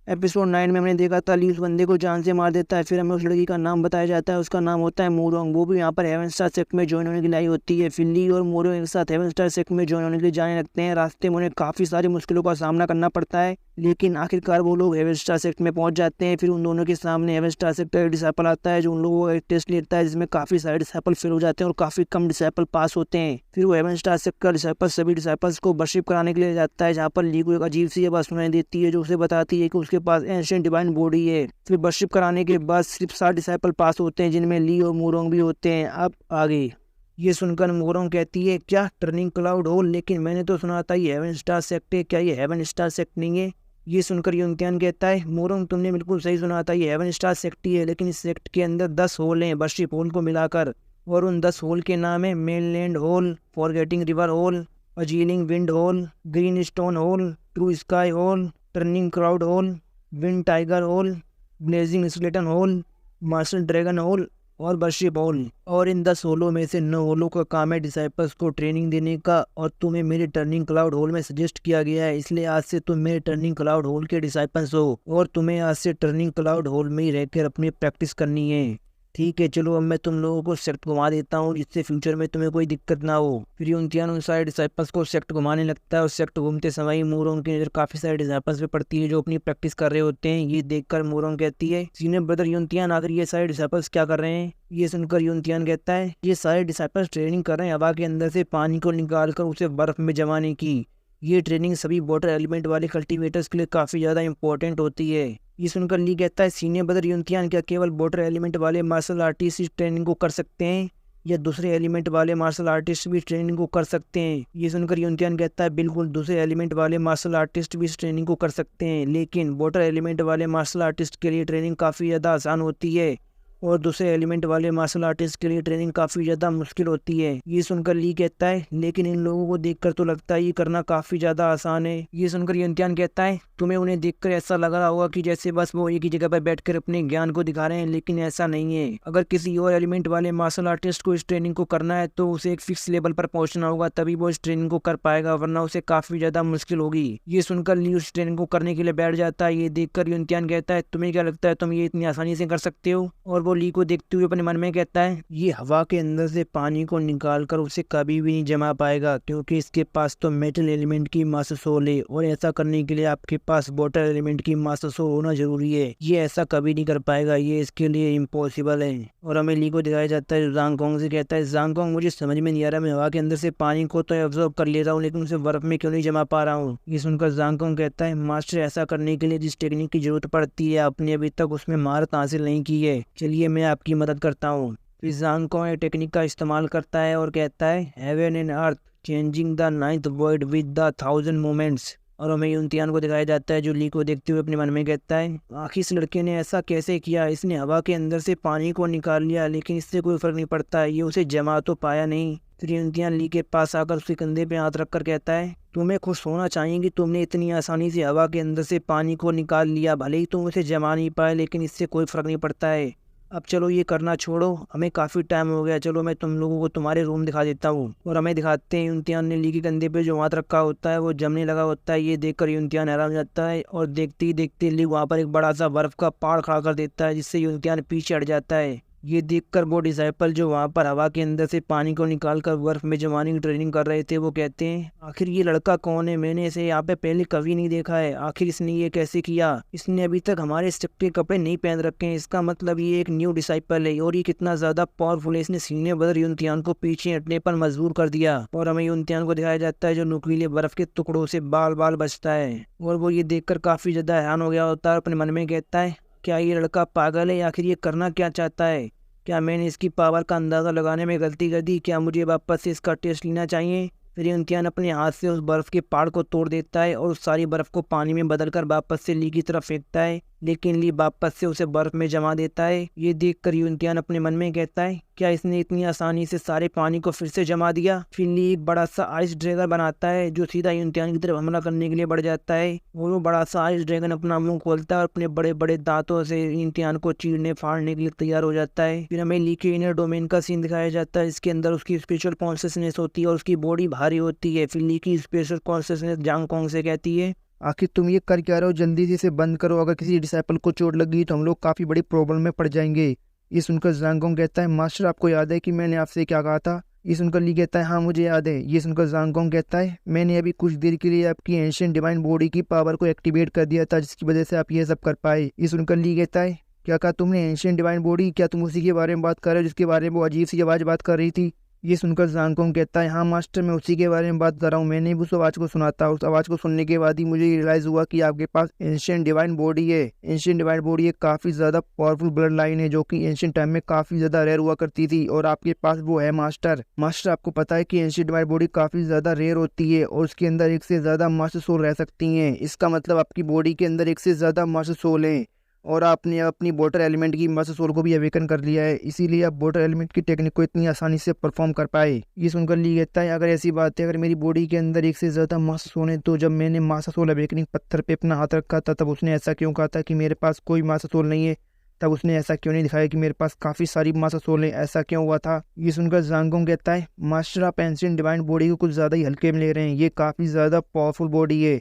Episode 9 में हमने देखा था ली उस बंदे को जान से मार देता है। फिर हमें उस लड़की का नाम बताया जाता है, उसका नाम होता है मोरोंग। वो भी यहाँ पर हेवन स्टार सेक्ट में ज्वाइन होने के लिए आई होती है। फिर ली और मोरोंग एक साथ हेवन स्टार सेक्ट में ज्वाइन होने के लिए जाने लगते हैं। रास्ते में उन्हें काफ़ी सारी मुश्किलों का सामना करना पड़ता है, लेकिन आखिरकार वो लोग हेवन स्टार सेक्ट में पहुंच जाते हैं। फिर उन दोनों के सामने हेवन स्टार सेक्ट का एक डिसाइपल आता है जो उन लोगों को एक टेस्ट लेता है, जिसमें काफ़ी सारे डिसाइपल फेल हो जाते हैं और काफ़ी कम डिसाइपल पास होते हैं। फिर वो हेवन स्टार सेक्ट का डिसाइपल सभी डिसाइपल्स को वर्शिप कराने के लिए जाता है, जहाँ पर ली को एक अजीब सी आवाज़ सुनाई देती है जो उसे बताती है कि उसके पास एंशिएंट डिवाइन बॉडी है। फिर वर्शिप कराने के बाद सिर्फ 7 डिसाइपल पास होते हैं, जिनमें ली और मोरोंग भी होते हैं। अब आगे ये सुनकर मोरोंग कहती है, क्या टर्निंग क्लाउड होल? लेकिन मैंने तो सुना था ये हेवन स्टार सेक्ट है, क्या ये हेवन स्टार सेक्ट नहीं है? ये सुनकर यूनतियान कहता है, मोरोंग तुमने बिल्कुल सही सुना था, ये हेवन स्टार सेक्ट ही है, लेकिन इस सेक्ट के अंदर 10 होल हैं वर्शिप होल को मिलाकर, और उन 10 होल के नाम है mainland hall, forgetting river hall, agiling wind hall, green stone hall, true sky hall, turning cloud hall, wind tiger hall, blazing skeleton hall, martial dragon hall और वर्शिप होल। और इन 10 होलों में से 9 होलों का काम है डिसाइपल्स को ट्रेनिंग देने का, और तुम्हें मेरे टर्निंग क्लाउड होल में सजेस्ट किया गया है, इसलिए आज से तुम मेरे टर्निंग क्लाउड होल के डिसाइपल्स हो और तुम्हें आज से टर्निंग क्लाउड होल में ही रहकर अपनी प्रैक्टिस करनी है। ठीक है, चलो अब मैं तुम लोगों को सेक्ट घुमा देता हूँ, जिससे फ्यूचर में तुम्हें कोई दिक्कत ना हो। फिर यूनतियान उन सारे डिसाइपल्स को सेक्ट घुमाने लगता है, और सेक्ट घूमते समय मोरोंग की नज़र काफ़ी सारे डिसाइपल्स पे पड़ती है जो अपनी प्रैक्टिस कर रहे होते हैं। ये देखकर मोरोंग कहती है, सीनियर ब्रदर यूनतियान, आखिर ये सारे डिसाइपल्स क्या कर रहे हैं? ये सुनकर यूनतियान कहता है, ये सारे डिसाइपल्स ट्रेनिंग कर रहे हैं हवा के अंदर से पानी को निकाल कर उसे बर्फ में जमाने की। ये ट्रेनिंग सभी वाटर एलिमेंट वाले कल्टीवेटर्स के लिए काफ़ी ज़्यादा इंपॉर्टेंट होती है। ये सुनकर ली कहता है, सीनियर ब्रदर यूनतियान, क्या केवल वाटर एलिमेंट वाले मार्शल आर्टिस्ट इस ट्रेनिंग को कर सकते हैं, या दूसरे एलिमेंट वाले मार्शल आर्टिस्ट भी ट्रेनिंग को कर सकते हैं? ये सुनकर यूनतियान कहता है, बिल्कुल, दूसरे एलिमेंट वाले मार्शल आर्टिस्ट भी इस ट्रेनिंग को कर सकते हैं, लेकिन वाटर एलिमेंट वाले मार्शल आर्टिस्ट के लिए ट्रेनिंग काफ़ी ज़्यादा आसान होती है और दूसरे एलिमेंट वाले मार्शल आर्टिस्ट के लिए ट्रेनिंग काफ़ी ज़्यादा मुश्किल होती है। ये सुनकर ली कहता है, लेकिन इन लोगों को देखकर तो लगता है ये करना काफ़ी ज़्यादा आसान है। ये सुनकर यूनतियान कहता है, तुम्हें उन्हें देखकर ऐसा लग रहा होगा कि जैसे बस वो एक ही जगह पर बैठकर अपने ज्ञान को दिखा रहे हैं, लेकिन ऐसा नहीं है। अगर किसी और एलिमेंट वाले मार्शल आर्टिस्ट को इस ट्रेनिंग को करना है तो उसे एक फिक्स लेवल पर पहुंचना होगा, तभी वो इस ट्रेनिंग को कर पाएगा, वरना उसे काफ़ी ज़्यादा मुश्किल होगी। ये सुनकर ली उस ट्रेनिंग को करने के लिए बैठ जाता है। ये देखकर यूनतियान कहता है, तुम्हें क्या लगता है तुम ये इतनी आसानी से कर सकते हो? और वो ली को देखते हुए अपने मन में कहता है, ये हवा के अंदर से पानी को निकालकर उसे कभी भी नहीं जमा पाएगा, क्योंकि इसके पास तो मेटल एलिमेंट की मास सोल है, और ऐसा करने के लिए आपके पास वाटर एलिमेंट की मास सोल होना जरूरी है। ये ऐसा कभी नहीं कर पाएगा, ये इसके लिए इम्पॉसिबल है। और हमें ली को दिखाया जाता है, ज़ांगकोंग से कहता है, ज़ांगकोंग, मुझे समझ में नहीं आ रहा, मैं हवा के अंदर से पानी को तो एब्जॉर्ब कर ले रहा हूँ, लेकिन उसे बर्फ में क्यों नहीं जमा पा रहा हूँ? ये सुनकर ज़ांगकोंग कहता है, मास्टर, ऐसा करने के लिए जिस टेक्निक की जरूरत पड़ती है आपने अभी तक उसमें महारत हासिल नहीं की है, चलिए मैं आपकी मदद करता हूँ। फिर ज़ांगकोंग एक टेक्निक का इस्तेमाल करता है और कहता है, heaven and earth changing the ninth world with the 1000 moments. और हमें यूनतियान को दिखाया जाता है जो ली को देखते हुए अपने मन में कहता है, आखिर इस लड़के ने ऐसा कैसे किया? इसने हवा के अंदर से पानी को निकाल लिया, लेकिन इससे कोई फर्क नहीं पड़ता, ये उसे जमा तो पाया नहीं। फिर यूनतियान ली के पास आकर उसके कंधे पे हाथ रखकर कहता है, तुम्हें खुश होना चाहिए कि तुमने इतनी आसानी से हवा के अंदर से पानी को निकाल लिया, भले ही तुम उसे जमा नहीं पाए, लेकिन इससे कोई फर्क नहीं पड़ता है। अब चलो ये करना छोड़ो, हमें काफ़ी टाइम हो गया, चलो मैं तुम लोगों को तुम्हारे रूम दिखा देता हूँ। और हमें दिखाते हैं यूनतियान ने ली के कंधे पे जो हाथ रखा होता है वो जमने लगा होता है। ये देखकर यूनतियान हैरान हो जाता है, और देखते ही देखते ली वहाँ पर एक बड़ा सा बर्फ का पहाड़ खड़ा कर देता है, जिससे यूनतियान पीछे हट जाता है। ये देखकर वो डिसाइपल जो वहाँ पर हवा के अंदर से पानी को निकालकर बर्फ में जमाने की ट्रेनिंग कर रहे थे, वो कहते हैं, आखिर ये लड़का कौन है? मैंने इसे यहाँ पे पहले कभी नहीं देखा है, आखिर इसने ये कैसे किया? इसने अभी तक हमारे सेक्ट के कपड़े नहीं पहन रखे हैं, इसका मतलब ये एक न्यू डिसाइपल है, और ये कितना ज्यादा पावरफुल है, इसने सीनियर ब्रदर यूनतियान को पीछे हटने पर मजबूर कर दिया। और हमें यूनतियान को दिखाया जाता है जो नुकीले बर्फ के टुकड़ों से बाल बाल बचता है, और वो ये देखकर काफी ज्यादा हैरान हो गया होता है, अपने मन में कहता है, क्या ये लड़का पागल है? आखिर ये करना क्या चाहता है? क्या मैंने इसकी पावर का अंदाज़ा लगाने में गलती कर दी? क्या मुझे वापस से इसका टेस्ट लेना चाहिए? फिर यूनतियान अपने हाथ से उस बर्फ़ के पहाड़ को तोड़ देता है और उस सारी बर्फ़ को पानी में बदलकर वापस से ली की तरफ फेंकता है, लेकिन ली वापस से उसे बर्फ़ में जमा देता है। ये देखकर यूनतियान अपने मन में कहता है, क्या इसने इतनी आसानी से सारे पानी को फिर से जमा दिया? फिर ली एक बड़ा सा आइस ड्रैगन बनाता है जो सीधा यूनतियान की तरफ हमला करने के लिए बढ़ जाता है, और वो बड़ा सा आइस ड्रैगन अपना मुंह खोलता है और अपने बड़े बड़े दांतों से यूनतियान को चीरने फाड़ने के लिए तैयार हो जाता है। फिर हमें ली के इनर डोमेन का सीन दिखाया जाता है, इसके अंदर उसकी स्पिरिचुअल कॉन्शियसनेस होती है और उसकी बॉडी भारी होती है। फिर ली की स्पिरिचुअल कॉन्शियसनेस ज़ांगकोंग से कहती है, आखिर तुम ये कर क्या रहे हो, जल्दी से इसे बंद करो, अगर किसी डिसाइपल को चोट लग गई तो हम लोग काफ़ी बड़ी प्रॉब्लम में पड़ जाएंगे। ये सुनकर ज़ांगोंग कहता है मास्टर आपको याद है कि मैंने आपसे क्या कहा था। ये सुनकर ली कहता है हाँ मुझे याद है। ये सुनकर ज़ांगोंग कहता है मैंने अभी कुछ देर के लिए आपकी एंशिएंट डिवाइन बॉडी की पावर को एक्टिवेट कर दिया था जिसकी वजह से आप ये सब कर पाए। ये सुनकर ली कहता है क्या कहा तुमने, एंशिएंट डिवाइन बॉडी, क्या तुम उसी के बारे में बात कर रहे हो जिसके बारे में वो अजीब सी आवाज़ बात कर रही थी। ये सुनकर ज़ांगोंग कहता है हाँ मास्टर मैं उसी के बारे में बात कर रहा हूँ, मैंने भी उस आवाज़ को सुना था। उस आवाज़ को सुनने के बाद ही मुझे रियलाइज़ हुआ कि आपके पास एंशिएंट डिवाइन बॉडी है। एंशिएंट डिवाइन बॉडी एक काफ़ी ज़्यादा पावरफुल ब्लड लाइन है जो कि एंशिएंट टाइम में काफ़ी ज़्यादा रेयर हुआ करती थी और आपके पास वो है मास्टर। मास्टर आपको पता है कि एंशिएंट डिवाइन बॉडी काफ़ी ज़्यादा रेयर होती है और उसके अंदर एक से ज़्यादा मास्टर सोल रह सकती हैं। इसका मतलब आपकी बॉडी के अंदर एक से ज़्यादा मास्टर सोल है और आपने अपनी वाटर एलिमेंट की मास्टर सोल को भी अवेकन कर लिया है, इसीलिए आप वाटर एलिमेंट की टेक्निक को इतनी आसानी से परफॉर्म कर पाए। ये सुनकर ली कहता है अगर ऐसी बात है, अगर मेरी बॉडी के अंदर एक से ज़्यादा मास्टर सोल है तो जब मैंने मास्टर सोल अवेकनिंग पत्थर पे अपना हाथ रखा था तब उसने ऐसा क्यों कहा था कि मेरे पास कोई मास्टर सोल नहीं है। तब उसने ऐसा क्यों नहीं दिखाया कि मेरे पास काफ़ी सारी मास्टर सोल है, ऐसा क्यों हुआ था। ये सुनकर ज़ांगोंग कहता है मास्टर आप एंशिएंट डिवाइन बॉडी को कुछ ज़्यादा ही हल्के में ले रहे हैं, ये काफ़ी ज़्यादा पावरफुल बॉडी है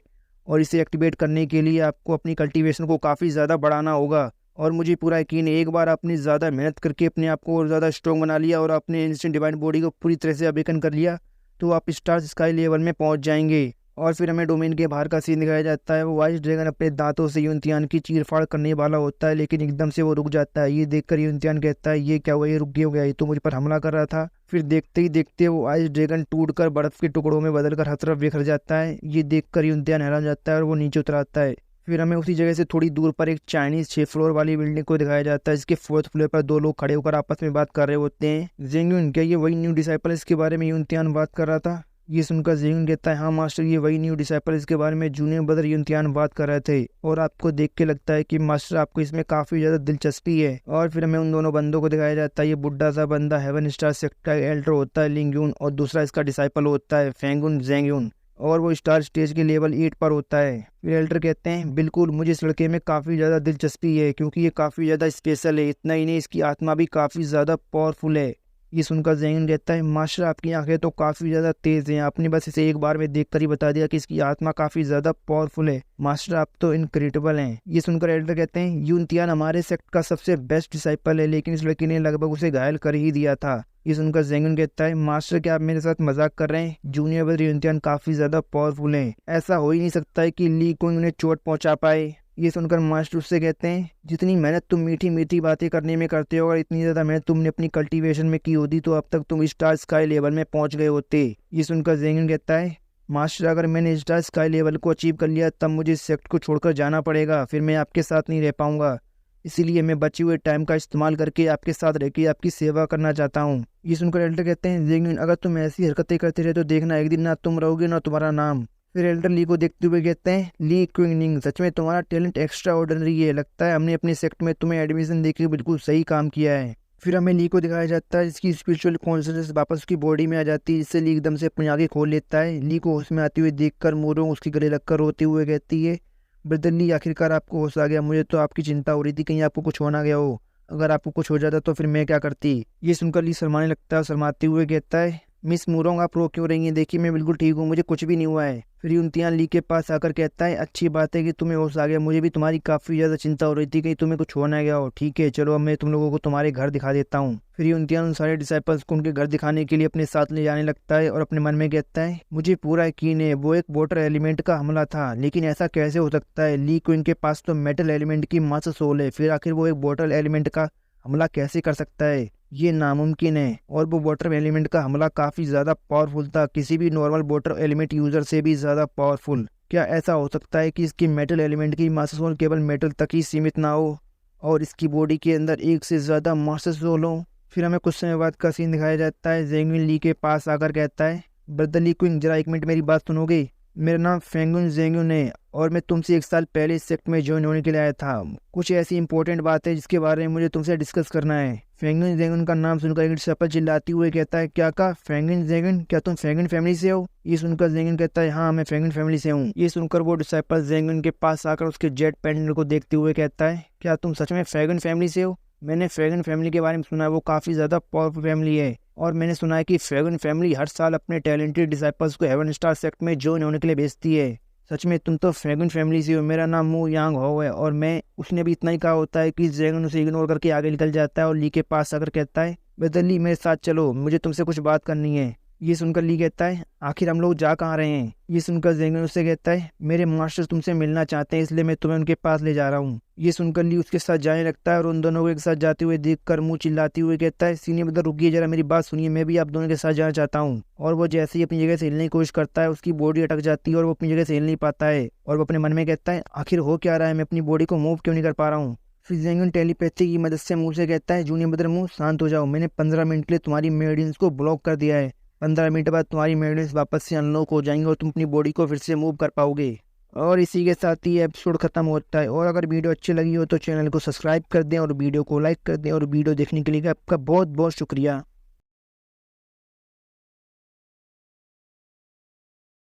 और इसे एक्टिवेट करने के लिए आपको अपनी कल्टीवेशन को काफ़ी ज़्यादा बढ़ाना होगा। और मुझे पूरा यकीन है एक बार आपने ज़्यादा मेहनत करके अपने आप को और ज़्यादा स्ट्रॉन्ग बना लिया और अपने एंशिएंट डिवाइन बॉडी को पूरी तरह से अवेकन कर लिया तो आप स्टार स्काई लेवल में पहुंच जाएंगे। और फिर हमें डोमेन के बाहर का सीन दिखाया जाता है। वो वाइस ड्रैगन अपने दांतों से यूनतियान की चीरफाड़ करने वाला होता है लेकिन एकदम से वो रुक जाता है। ये देखकर यूनतियान कहता है ये क्या हुआ, ये रुक गया हो गया, ये तो मुझ पर हमला कर रहा था। फिर देखते ही देखते वो आइस ड्रैगन टूटकर बर्फ के टुकड़ों में बदलकर हर तरफ बिखर जाता है। ये देखकर यूनतियान हैरान जाता है और वो नीचे उतर आता है। फिर हमें उसी जगह से थोड़ी दूर पर एक चाइनीज 6 फ्लोर वाली बिल्डिंग को दिखाया जाता है जिसके 4th फ्लोर पर दो लोग खड़े होकर आपस में बात कर रहे होते हैं। जेंगयुन क्या ये वही न्यू डिसाइपल इसके बारे में यूनतियान बात कर रहा था। ये सुनकर जेंगयुन कहता है हाँ मास्टर ये वही न्यू डिसाइपल इसके बारे में जूनियर ब्रदर यूनतियान बात कर रहे थे और आपको देख के लगता है कि मास्टर आपको इसमें काफ़ी ज़्यादा दिलचस्पी है। और फिर हमें उन दोनों बंदों को दिखाया जाता है। ये बुढ़ा सा बंदा हेवन स्टार सेक्टर का एल्डर होता है लिंगयुन और दूसरा इसका डिसाइपल होता है फेंगुन जेंगयुन और वो स्टार स्टेज के लेवल 8 पर होता है। फिर एल्डर कहते हैं बिल्कुल मुझे इस लड़के में काफ़ी ज़्यादा दिलचस्पी है क्योंकि ये काफ़ी ज़्यादा स्पेशल है, इतना ही नहीं इसकी आत्मा भी काफ़ी ज़्यादा पावरफुल है। ये सुनकर जेंगयुन कहता है मास्टर आपकी आंखें तो काफ़ी ज़्यादा तेज़ हैं, आपने बस इसे एक बार में देखकर ही बता दिया कि इसकी आत्मा काफ़ी ज़्यादा पावरफुल है। मास्टर आप तो इनक्रेडिबल हैं। ये सुनकर एल्डर कहते हैं यूनतियान हमारे सेक्ट का सबसे बेस्ट डिसाइपल है लेकिन इस लड़की ने लगभग उसे घायल कर ही दिया था। ये सुनकर जेंगयुन कहता है मास्टर क्या आप मेरे साथ मजाक कर रहे हैं, जूनियर ब्रदर यूनतियान काफ़ी ज़्यादा पावरफुल हैं, ऐसा हो ही नहीं सकता है कि ली कोई उन्हें चोट पहुंचा पाए। ये सुनकर मास्टर उससे कहते हैं जितनी मेहनत तुम मीठी मीठी बातें करने में करते हो, अगर इतनी ज़्यादा मेहनत तुमने अपनी कल्टीवेशन में की होती तो अब तक तुम स्टार स्काई लेवल में पहुंच गए होते। ये सुनकर जेंगयुन कहता है मास्टर अगर मैंने स्टार स्काई लेवल को अचीव कर लिया तब मुझे इस सेक्ट को छोड़कर जाना पड़ेगा, फिर मैं आपके साथ नहीं रह पाऊंगा, इसीलिए मैं बचे हुए टाइम का इस्तेमाल करके आपके साथ रहकर आपकी सेवा करना चाहता हूँ। ये सुनकर एल्डर कहते हैं जेंगयुन अगर तुम ऐसी हरकतें करते रहे तो देखना एक दिन ना तुम रहोगे ना तुम्हारा नाम। फिर एल्डर ली को देखते हुए कहते हैं ली क्विंगनिंग सच में तुम्हारा टैलेंट एक्स्ट्रा ऑर्डिनरी है, लगता है हमने अपने सेक्ट में तुम्हें एडमिशन देके बिल्कुल सही काम किया है। फिर हमें ली को दिखाया जाता है जिसकी स्पिरिचुअल कॉन्शियसनेस वापस उसकी बॉडी में आ जाती है, जिससे ली एकदम से अपनी आंखें खोल लेता है। ली को होश में आते हुए देखकर मोरोंग उसके गले लगकर रोते हुए कहती है ब्रदर ली आखिरकार आपको होश आ गया, मुझे तो आपकी चिंता हो रही थी कहीं आपको कुछ हो ना गया हो, अगर आपको कुछ हो जाता तो फिर मैं क्या करती। ये सुनकर ली शर्माने लगता है, शर्माते हुए कहता है मिस मोरोंग आप रो क्यों रही हैं, देखिए मैं बिल्कुल ठीक हूँ, मुझे कुछ भी नहीं हुआ है। फिर यूनतियान ली के पास आकर कहता है अच्छी बात है कि तुम्हें होश आ गया, मुझे भी तुम्हारी काफ़ी ज़्यादा चिंता हो रही थी कहीं तुम्हें कुछ हो ना गया हो, ठीक है चलो अब मैं तुम लोगों को तुम्हारे घर दिखा देता हूँ। फिर यूनतियान उन सारे डिसाइपल्स को उनके घर दिखाने के लिए अपने साथ ले जाने लगता है और अपने मन में कहता है मुझे पूरा यकीन है वो एक वाटर एलिमेंट का हमला था, लेकिन ऐसा कैसे हो सकता है, ली क्विन के पास तो मेटल एलिमेंट की मास्टर सोल है, फिर आखिर वो एक वाटर एलिमेंट का हमला कैसे कर सकता है, ये नामुमकिन है। और वो वाटर एलिमेंट का हमला काफ़ी ज़्यादा पावरफुल था, किसी भी नॉर्मल वाटर एलिमेंट यूज़र से भी ज़्यादा पावरफुल। क्या ऐसा हो सकता है कि इसकी मेटल एलिमेंट की मास्टर सोल केवल मेटल तक ही सीमित ना हो और इसकी बॉडी के अंदर एक से ज़्यादा मास्टर सोल हो। फिर हमें कुछ समय बाद का सीन दिखाया जाता है। जेंगयुन ली के पास आकर कहता है ब्रदर ली क्विंग जरा एक मिनट मेरी बात सुनोगे, मेरा नाम फेंगुन जेंगयुन है और मैं तुमसे 1 साल पहले इस सेक्ट में ज्वाइन होने के लिए आया था, कुछ ऐसी इंपॉर्टेंट बात है जिसके बारे में मुझे तुमसे डिस्कस करना है। फेंगुन जेंगयुन का नाम सुनकर एक डिसाइपल चिल्लाते हुए कहता है क्या कहा फेंगुन जेंगयुन, क्या तुम फेंगुन फैमिली से हो। ये सुनकर जेंगयुन कहता है हाँ मैं फेंगुन फैमिली से हूँ। ये सुनकर वो डिसाइपल जेंगयुन के पास आकर उसके जेट पैंडल को देखते हुए कहता है क्या तुम सच में फेंगुन फैमिली से हो, मैंने फेंगुन फैमिली के बारे में सुना है, वो काफ़ी ज़्यादा पावरफुल फैमिली है और मैंने सुना है कि फेंगुन फैमिली हर साल अपने टैलेंटेड डिसाइपल्स को हेवन स्टार सेक्ट में ज्वाइन होने के लिए भेजती है। सच में तुम तो फ्रैगन फैमिली से हो, मेरा नाम मू यांग हो है। और मैं उसने भी इतना ही कहा होता है कि ड्रैगन उसे इग्नोर करके आगे निकल जाता है और ली के पास आकर कहता है, ब्रदर ली मेरे साथ चलो, मुझे तुमसे कुछ बात करनी है। ये सुनकर ली कहता है, आखिर हम लोग जा कहाँ रहे हैं। ये सुनकर ड्रैगन उससे कहता है, मेरे मास्टर तुमसे मिलना चाहते हैं, इसलिए मैं तुम्हें उनके पास ले जा रहा हूँ। ये सुनकर ली उसके साथ जाने लगता है और उन दोनों को एक साथ जाते हुए देखकर मुंह चिल्लाते हुए कहता है, सीनियर ब्रदर रुकिए जरा, मेरी बात सुनिए, मैं भी आप दोनों के साथ जाना चाहता हूँ। और वो जैसे ही अपनी जगह से हिलने की कोशिश करता है, उसकी बॉडी अटक जाती है और वो अपनी जगह से हिल नहीं पाता है। और वो अपने मन में कहता है, आखिर हो क्या रहा है, मैं अपनी बॉडी को मूव क्यों नहीं कर पा रहा हूँ। फिर ड्रैगन टेलीपैथी की मदद से मुंह से कहता है, जूनियर ब्रदर मुंह शांत हो जाओ, मैंने 15 मिनट के लिए तुम्हारी मेडिसिन को ब्लॉक कर दिया है। 15 मिनट बाद तुम्हारी मेडिसिन वापस से अनलॉक हो जाएंगे और तुम अपनी बॉडी को फिर से मूव कर पाओगे। और इसी के साथ ही एपिसोड खत्म होता है। और अगर वीडियो अच्छी लगी हो तो चैनल को सब्सक्राइब कर दें और वीडियो को लाइक कर दें। और वीडियो देखने के लिए आपका बहुत बहुत शुक्रिया।